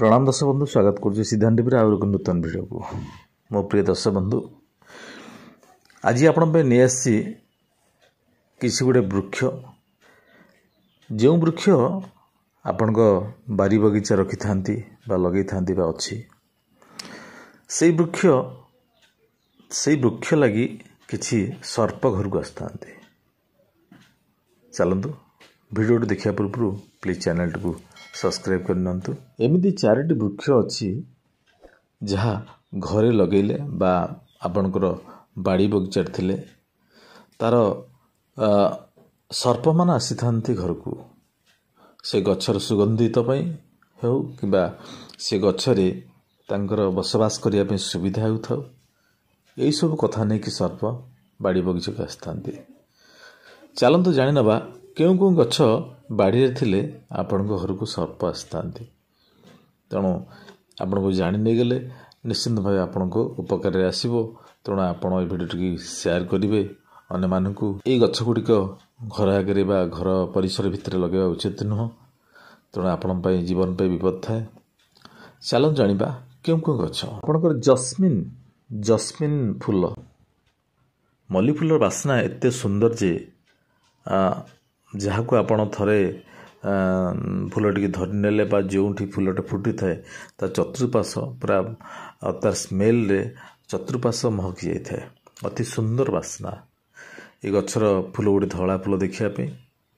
प्रणाम दर्शक बंधु, स्वागत करुँ सिद्धांत टीवी आउ एक नूतन वीडियो को। मो प्रिय दर्शक बंधु, आज आपण नहीं आसी किसी गोटे वृक्ष जो वृक्ष आपण बारी बगीचा रखि था लगे था अच्छी से वृक्ष लगी किसी सर्प घर को आसता। चलतु वीडियो देखा पूर्व प्लीज चैनल को सब्सक्राइब करनी। एमती चारोटी वृक्ष अच्छी जहाँ घरे लगेले बा आपणकर बाड़ी बगीचा थिले तार सर्प मान आसी था घर को से गछर सुगंधित हो कि से गछरे तांकर बसवास करने सुविधा हो यही सब कथा नहीं कि सर्प बाड़ी बगीचा को आसी था। चलतु जानी नवा क्यों क्यों गछ बाड़ी थिले आपण घर को सर्प आसता। तेणु आपण को जानी नहीं गले निश्चिंत भाव आपण को उपकार आसो। तेणु आपण भिडियो शेयर करेंगे अन्य मानक। ये गछ गुड़िक घर आगे घर परिसर भितर लगे उचित नुह। तेणु आपण जीवन पे विपद थाए। चलो जानिबा क्यों क्यों गछ। आपणकर जस्मिन फूल मल्ली फूल बास्ना एते सुंदर जे जहाँ को आपण थरे फूल टी धरी नेले जो फूलटे फुटी थाए ता चतुर्पाश पूरा तार स्मेल रे चतुर्पाश महकी जाए अति सुंदर बास्ना। ये गछर फूल गोटे धला फूल देखापी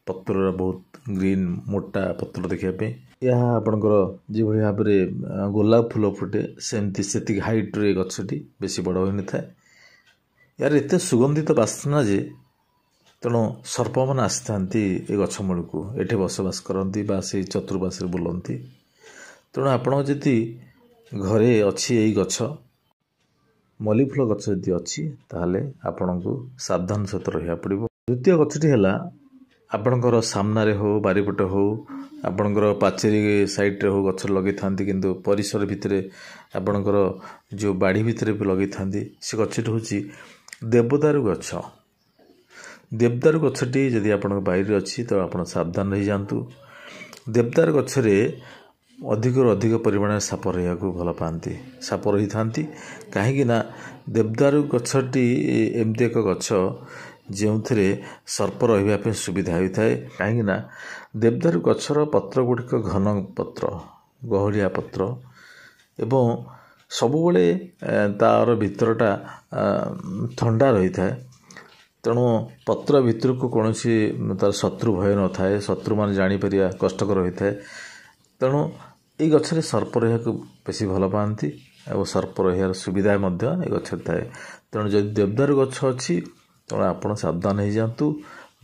पत्र बहुत ग्रीन मोटा पत्र देखापी यह आपणकर जो भाव में गोलाप फूल फुटे सेमती से हाइट रे गछटी बेसी बड़ हो था। यार एत सुगंधित बास्ना जे तेणु सर्प मैंने आसी था ये गछ मूल को ये बसवास करती से चतुर्पाश बुलती। तेणु आपण जदि घरे अच्छी यही गछ मल्ली फूल गछ जदि अच्छी ताहले आपण को सावधान सहित रहा पड़ो। द्वितीय गछटी है आपणकर सामने हो बारिपटे हो आपणकर पाचेरी साइड्रे हो गछ लगे था किंतु परिसर भितर आपणकर जो बाड़ी भितर भी लगे था से गछटी हूँ देवदारू गछ। देवदारू गछटी जदि आपण बाहर अच्छी तो आप सावधान रही जातु। देवदार गछरे अधिक अधिक परिमाण साप रहा भल पाती साप रही था कहीं देवदारू गछटी एमती एक गछ जो सर्प रही सुविधा होता है। कहीं देवदारू गछर पत्र गुड़िक घन पत्र गहलिया पत्र एवं सबुबले तार भीतरटा ठंडा रही था। तेणु पत्र भितर को कौन तार शत्रु भय न थाए शत्रु मान जापर कष्टकर होता है। तेणु ये गछरे सर्प रहा बेसी भल पाती और सर्प रहार सुविधा ये गछ थाए। तेणु जब देवदारू गछ अच्छी तेणु आप सावधान हो जातु।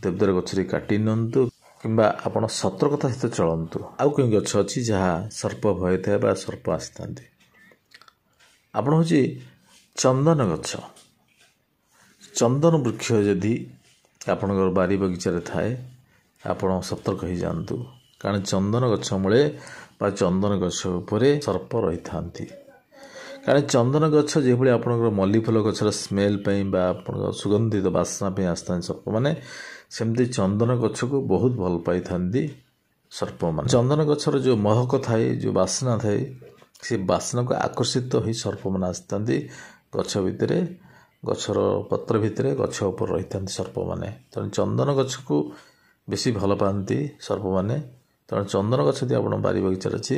देवदारू गछरे काटी नियंतु किंबा आपण सतर्कता सहित चलतु। आउ कई गछ अच्छी जहाँ सर्प भय थाए सर्प आसी था। आपण हूँ चंदन गछ। चंदन वृक्ष जदि आपण बारी बगीचा थाए आपण सतर्क हो जातु कारण चंदन गछ मूले बा चंदन गछ उपरे सर्प रही था। कारण चंदन गछ जो भाई आप मल्ली फूल गछर स्मेल सुगंधित बास्ना आसता सर्प मैंने सेमती चंदन गछ को बहुत भल पाई था सर्प मान। चंदन गछर जो महक थाए जो बास्ना थाए से बास्ना को आकर्षित हो सर्प मैंने आसता गछ भितर गछर पत्र भितर गछ उपर रही था सर्प मैंने। तेणु चंदन गछ को बेसी भल पाती सर्प मैंने। तेणु चंदन गछ यदि आप बारी बगीचा अच्छी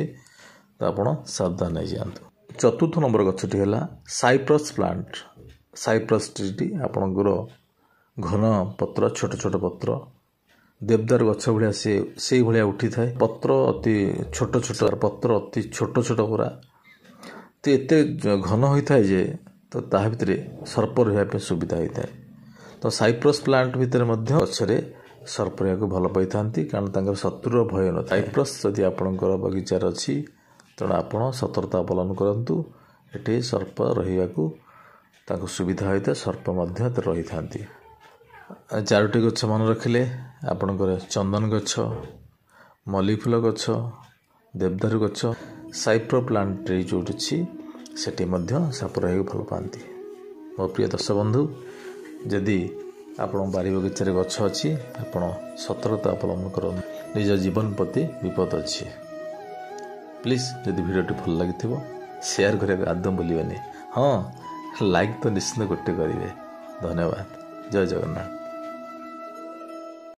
तो आप सावधान हो जातु। चतुर्थ नंबर गछटी है साइप्रस प्लांट। साइप्रस ट्री आपणकर घन पत्र छोट छोट पत्र देवदार गछ भाया से भाया उठी था। पत्र अति छोट छोट पत्र अति छोट छोट पूरा तो एत घन होता है जे तो ता भितर सर्प रहा सुविधा होता है। तो साइप्रस प्लांट भितर गछरे सर्प रहा भल पाई था कारण तांकर शत्रु भय न। साइप्रस जदि आपणकर बगीचार अच्छी तेणु आप सतर्कता अवलम्बन करूँ। ये सर्प रहा सुविधा होता है सर्प रही था। चारोटी गछ मन रखिले आपणकर चंदन गछ मल्ली फूल गछ देवदारू गछ साइप्रो प्लांट ट्री जो अच्छी सेठी साप रहा भल पाती। मो प्रिय दर्शक बंधु जदि आपण बारी बगीचार गछ अच्छी आप सतर्कता अवलम्बन कर निज जीवन प्रति विपद अच्छी। प्लीज जदि भिडियोटी भल लगी शेयर करने आदम भूलिए हाँ लाइक तो निश्चित गोटे करेंगे। धन्यवाद। जय जगन्नाथ।